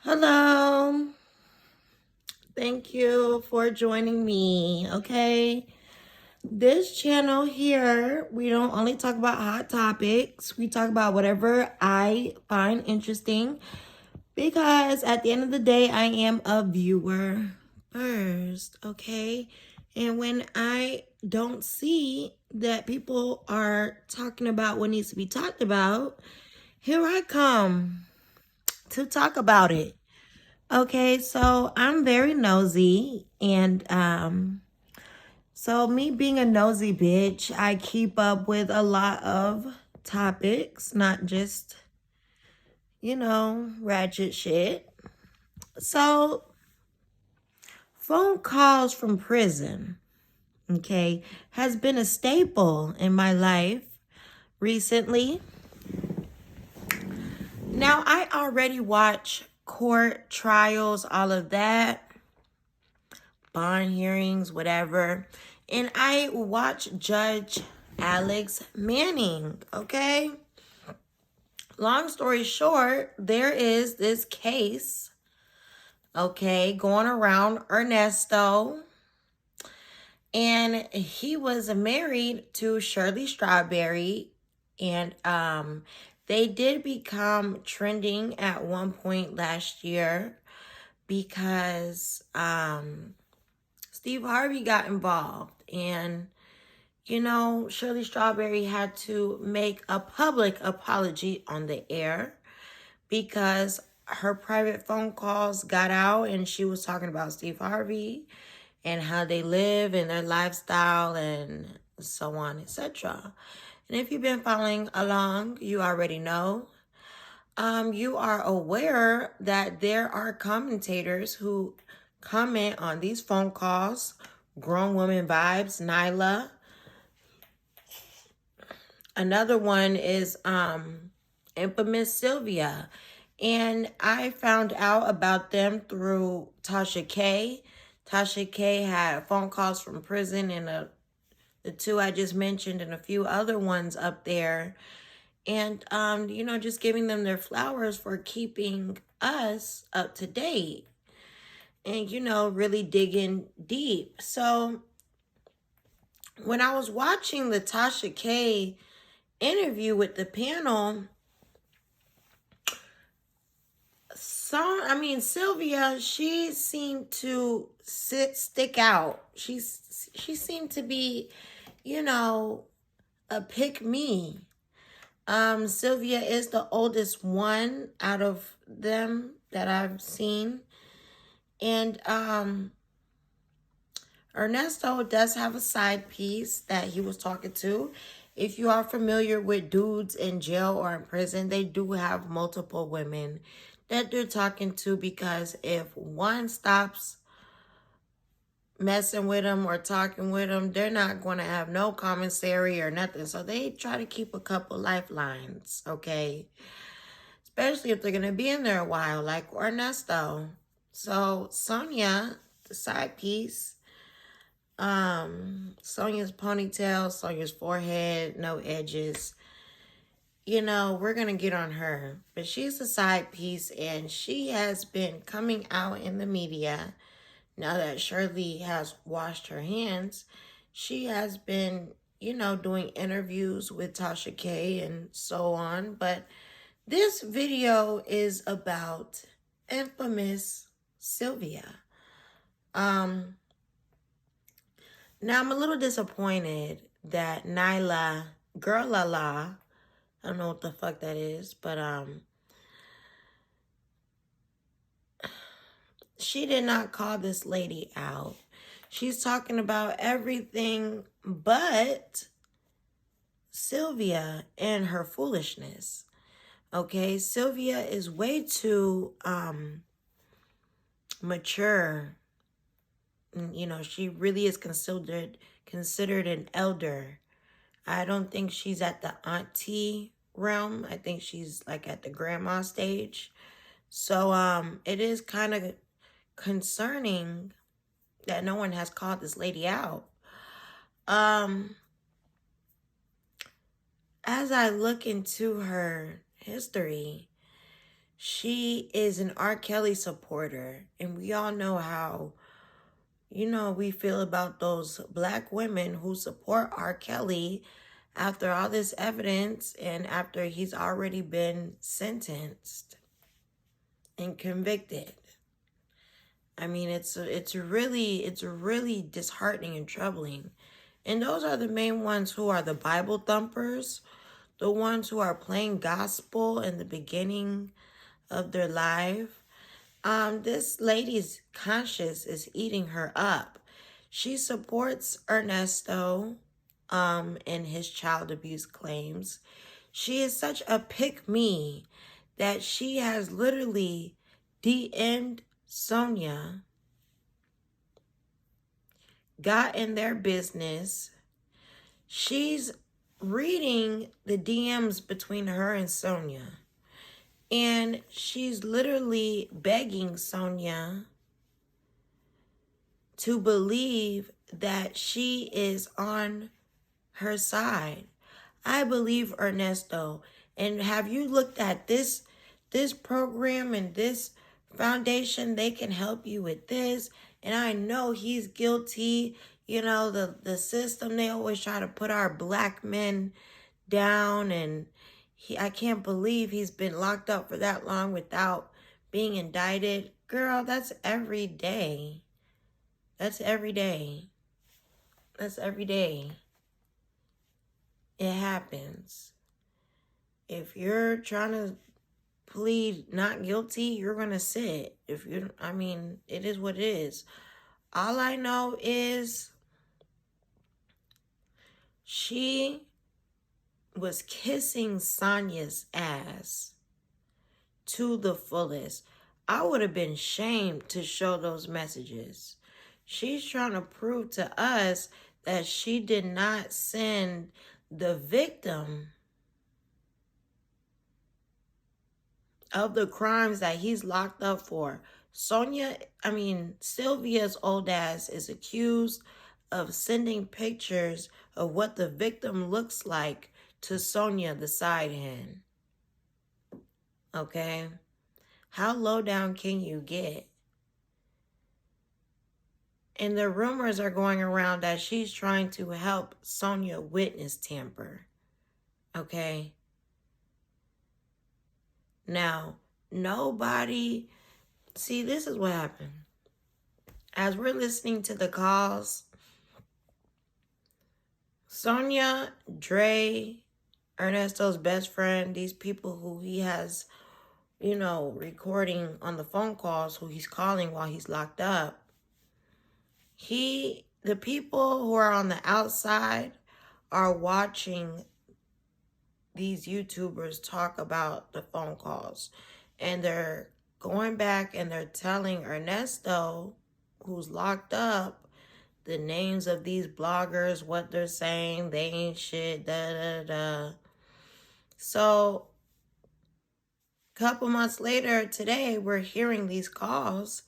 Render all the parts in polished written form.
Hello. Thank you for joining me. Okay. This channel here, we don't only talk about hot topics. We talk about whatever I find interesting because at the end of the day, I am a viewer first. Okay. And when I don't see that people are talking about what needs to be talked about, here I come to talk about it. Okay, so I'm very nosy, and so me being a nosy bitch, I keep up with a lot of topics, not just, ratchet shit. So, phone calls from prison, okay, has been a staple in my life recently. Now, I already watch court trials, all of that, bond hearings, whatever. And I watch Judge Alex Manning, okay? Long story short, there is this case, okay, going around Ernesto. And he was married to Shirley Strawberry. And they did become trending at one point last year because Steve Harvey got involved, and Shirley Strawberry had to make a public apology on the air because her private phone calls got out and she was talking about Steve Harvey and how they live and their lifestyle and so on, etc. And if you've been following along, you already know. You are aware that there are commentators who comment on these phone calls. Grown Woman Vibes, Nyla. Another one is infamous Sylvia. And I found out about them through Tasha K. Tasha K had phone calls from prison, and the two I just mentioned and a few other ones up there. And, just giving them their flowers for keeping us up to date and, really digging deep. So when I was watching the Tasha K interview with the panel, Sylvia, she seemed to stick out. She seemed to be, a pick me. Sylvia is the oldest one out of them that I've seen. And Ernesto does have a side piece that he was talking to. If you are familiar with dudes in jail or in prison, they do have multiple women that they're talking to, because if one stops messing with them or talking with them, they're not going to have no commissary or nothing. So they try to keep a couple lifelines, okay? Especially if they're going to be in there a while, like Ernesto. So Sonia, the side piece, Sonia's ponytail, Sonia's forehead, no edges. We're going to get on her. But she's a side piece, and she has been coming out in the media. Now that Shirley has washed her hands, she has been, doing interviews with Tasha K and so on. But this video is about infamous Sylvia. Now I'm a little disappointed that Nyla, Girl La La, I don't know what the fuck that is, but she did not call this lady out. She's talking about everything but Sylvia and her foolishness. Okay, Sylvia is way too mature. She really is considered an elder. I don't think she's at the auntie realm. I think she's like at the grandma stage. So it is kind of concerning that no one has called this lady out. As I look into her history, She is an R. Kelly supporter. And we all know how, we feel about those black women who support R. Kelly after all this evidence and after he's already been sentenced and convicted. I mean, it's really disheartening and troubling. And those are the main ones who are the Bible thumpers, the ones who are playing gospel in the beginning of their life. This lady's conscience is eating her up. She supports Ernesto in his child abuse claims. She is such a pick-me that she has literally DM'd Sonia, got in their business. She's reading the DMs between her and Sonia. And she's literally begging Sonia to believe that she is on her side. I believe Ernesto. And have you looked at this program and this foundation? They can help you with this. And I know he's guilty. The system, they always try to put our black men down. And I can't believe he's been locked up for that long without being indicted. Girl, that's every day. That's every day. That's every day. It happens. If you're trying to plead not guilty, you're going to sit. It is what it is. All I know is she was kissing Sonia's ass to the fullest. I would have been shamed to show those messages. She's trying to prove to us that she did not send the victim of the crimes that he's locked up for. Sylvia's old ass is accused of sending pictures of what the victim looks like to Sonia, the side hen. Okay? How low down can you get? And the rumors are going around that she's trying to help Sonia witness tamper. Okay? Now, nobody... See, this is what happened. As we're listening to the calls, Sonia, Dre, Ernesto's best friend, these people who he has, recording on the phone calls, who he's calling while he's locked up, the people who are on the outside are watching these YouTubers talk about the phone calls. And they're going back and they're telling Ernesto, who's locked up, the names of these bloggers, what they're saying, they ain't shit, da-da-da. So, a couple months later, today, we're hearing these calls,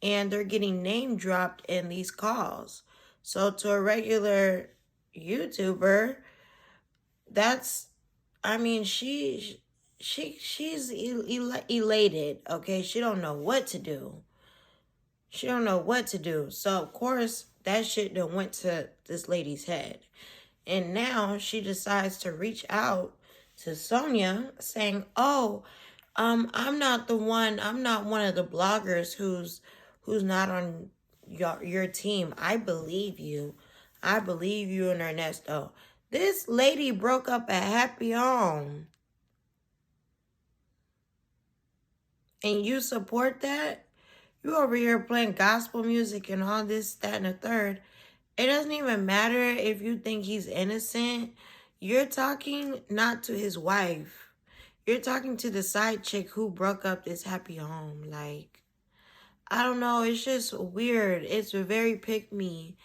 and they're getting name dropped in these calls. So, to a regular YouTuber, she's elated, okay? She don't know what to do. So, of course, that shit done went to this lady's head. And now she decides to reach out to Sonia saying, I'm not one of the bloggers who's not on your team. I believe you and Ernesto. This lady broke up a happy home. And you support that? You over here playing gospel music and all this, that, and the third. It doesn't even matter if you think he's innocent. You're talking not to his wife. You're talking to the side chick who broke up this happy home. Like, I don't know. It's just weird. It's very pick me.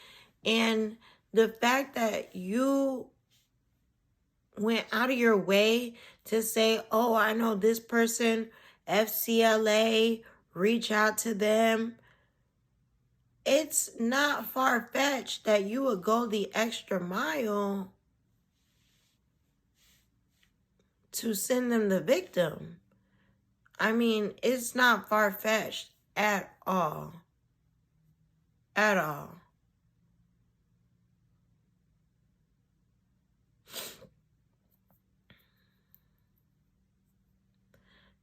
And the fact that you went out of your way to say, oh, I know this person, FCLA, reach out to them. It's not far-fetched that you would go the extra mile to send them the victim. I mean, it's not far-fetched at all. At all.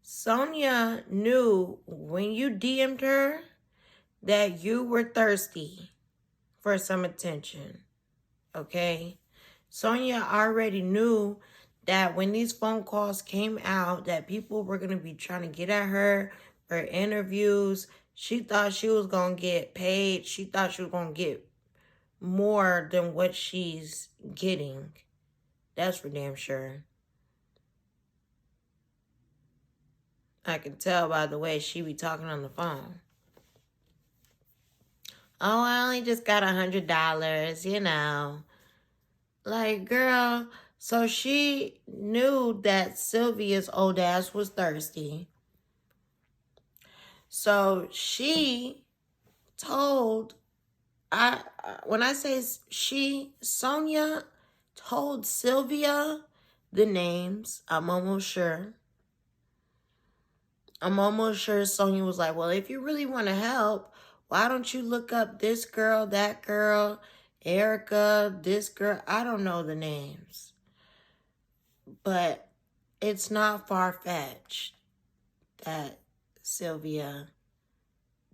Sonia knew when you DM'd her that you were thirsty for some attention. Okay? Sonia already knew that when these phone calls came out that people were going to be trying to get at her for interviews. She thought she was going to get paid. She thought she was going to get more than what she's getting. That's for damn sure. I can tell by the way she be talking on the phone. Oh, I only just got $100, you know. Like, girl, so she knew that Sylvia's old ass was thirsty. So she told, when I say she, Sonia told Sylvia the names. I'm almost sure Sonia was like, well, if you really want to help, why don't you look up this girl, that girl, Erica, this girl? I don't know the names. But it's not far-fetched that Sylvia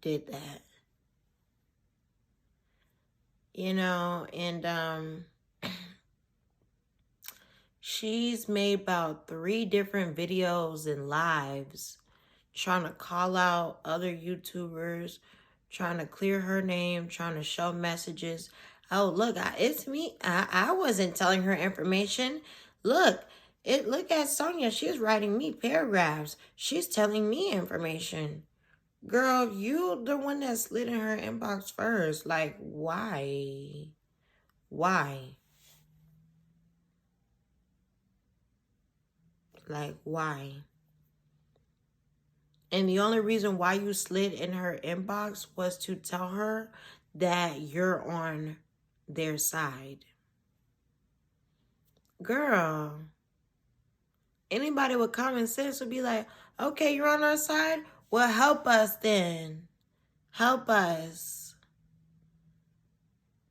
did that. You know, and she's made about 3 different videos and lives trying to call out other YouTubers, trying to clear her name, trying to show messages. Oh, look, it's me. I wasn't telling her information. Look at Sonia. She's writing me paragraphs. She's telling me information. Girl, you the one that slid in her inbox first. Like, why? Why? Like, why? And the only reason why you slid in her inbox was to tell her that you're on their side. Girl, anybody with common sense would be like, okay, you're on our side? Well, help us then. Help us.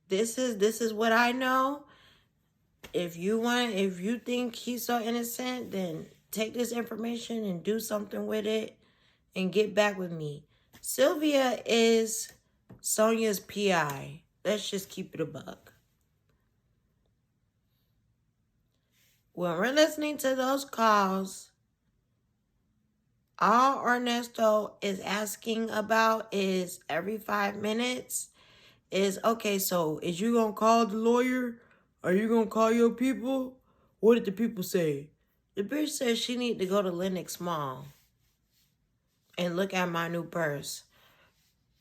This is what I know. If you think he's so innocent, then take this information and do something with it and get back with me. Sylvia is Sonia's PI. Let's just keep it a buck. When we're listening to those calls, all Ernesto is asking about is every 5 minutes is, okay, so is you gonna call the lawyer? Are you gonna call your people? What did the people say? The bitch says she need to go to Lenox Mall and look at my new purse.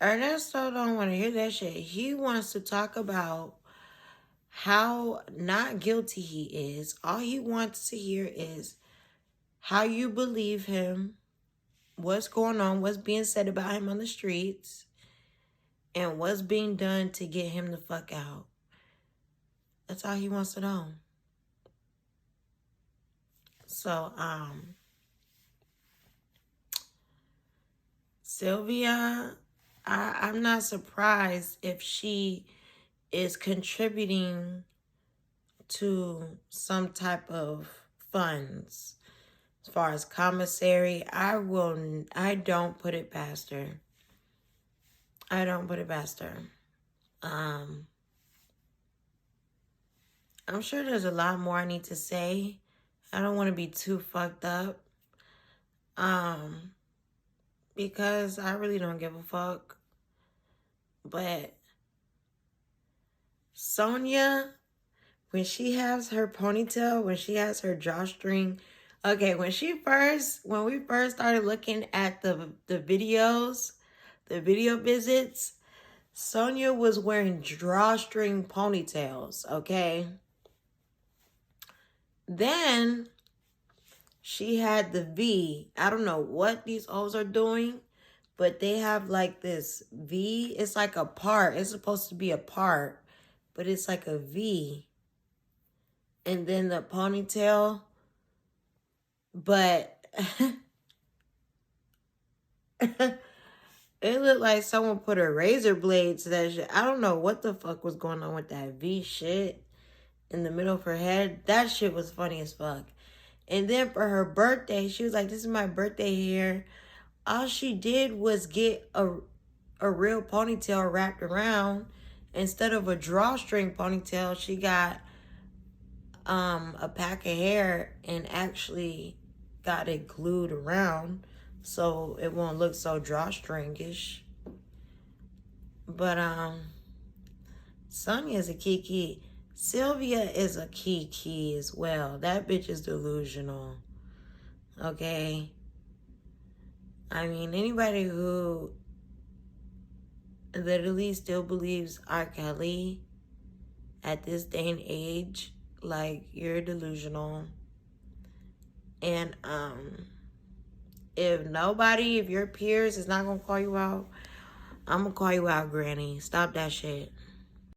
Ernesto don't want to hear that shit. He wants to talk about how not guilty he is. All he wants to hear is how you believe him, what's going on, what's being said about him on the streets, and what's being done to get him the fuck out. That's all he wants to know. So, Sylvia, I'm not surprised if she is contributing to some type of funds. As far as commissary, I don't put it past her. I don't put it past her. I'm sure there's a lot more I need to say. I don't want to be too fucked up. Because I really don't give a fuck. But Sonia, when she has her ponytail, when she has her drawstring, okay, when we first started looking at the videos, the video visits, Sonia was wearing drawstring ponytails, okay? Then she had the V. I don't know what these O's are doing, but they have like this V. It's like a part. It's supposed to be a part, but it's like a V. And then the ponytail. But It looked like someone put a razor blade to that shit. I don't know what the fuck was going on with that V shit in the middle of her head. That shit was funny as fuck. And then for her birthday, she was like, this is my birthday hair. All she did was get a real ponytail wrapped around. Instead of a drawstring ponytail, she got a pack of hair and actually got it glued around so it won't look so drawstringish. But Sonia's a Kiki. Sylvia is a Kiki as well. That bitch is delusional. Okay? I mean, anybody who literally still believes R. Kelly at this day and age, like, you're delusional. And if your peers is not gonna call you out, I'm gonna call you out, Granny. Stop that shit.